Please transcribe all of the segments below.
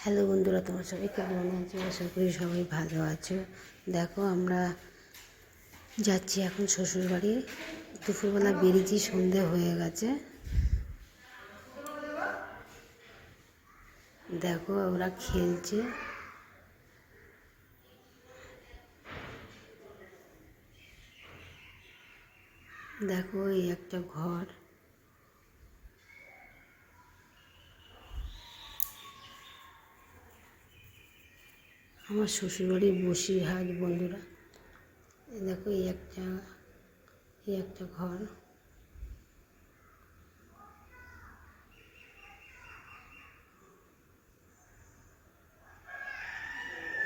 Hello বন্ধুরা, তোমার সবাই কেমন আছো? আশা করি সবাই ভালো আছো। দেখো, আমরা যাচ্ছি এখন শ্বশুরবাড়ি। দুপুরবেলা বেরিয়েছি, সন্ধে হয়ে গেছে। দেখো, ওরা খেলছে। দেখো, এই একটা ঘর। আমার শ্বশুরবাড়ি বসিরহাট বন্ধুরা। দেখো, এই একটা ঘর।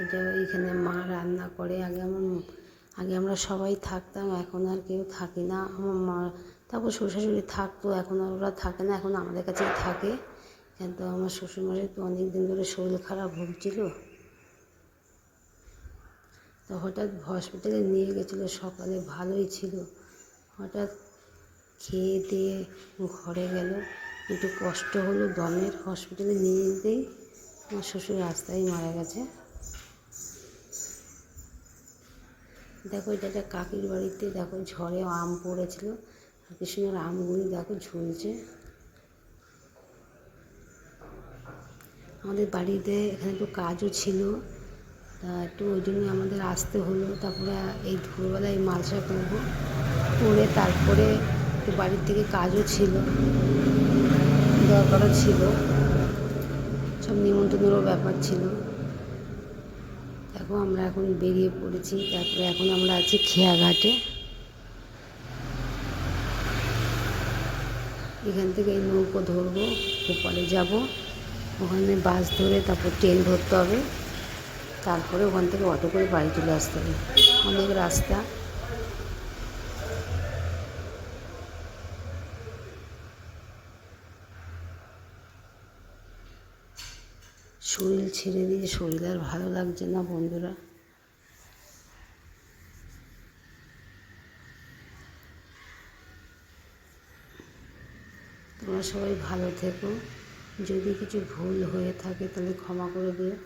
এটা এখানে মা রান্না করে। আগে আমরা সবাই থাকতাম, এখন আর কেউ থাকি না। আমার মা, তারপর শ্বশুরশাশুড়ি থাকতো, এখন আর ওরা থাকে না, এখন আমাদের কাছেই থাকে। কিন্তু আমার শ্বশুরমশাই তো অনেক দিন ধরে শরীর খারাপ ভুগছিল, তো হঠাৎ হসপিটালে নিয়ে গেছিলো। সকালে ভালোই ছিল, হঠাৎ খেয়ে দিয়ে ঘরে গেল, একটু কষ্ট হলো দমের। হসপিটালে নিয়ে যেতেই আমার শ্বশুর রাস্তায় মারা গেছে। দেখো, এটা একটা কাকির বাড়িতে। দেখো, ঝড়ে আম পড়েছিল, আর কি সুন্দর আমগুলি দেখো ঝুলছে। আমাদের বাড়িতে এখানে একটু কাজও ছিল, তা একটু ওই জন্য আমাদের আসতে হলো। তারপরে এই দুপুরবেলায় মালসা করবো, করে তারপরে একটু বাড়ির থেকে কাজও ছিল, দরকারও ছিল, সব নিমন্ত্রণেরও ব্যাপার ছিল। দেখো, আমরা এখন বেরিয়ে পড়েছি। তারপরে এখন আমরা আছি খেয়াঘাটে। এখান থেকে এই নৌকো ধরবো, ওপারে যাব, ওখানে বাস ধরে তারপর ট্রেন ধরতে হবে, তারপরে ওখান থেকে অটো করে বাড়ি চলে আসতে হবে। অনেক রাস্তা। শরীর ছেড়ে দিয়ে শরীর আর ভালো লাগছে না বন্ধুরা। তোমরা সবাই ভালো থেকো। যদি কিছু ভুল হয়ে থাকে তাহলে ক্ষমা করে দিও।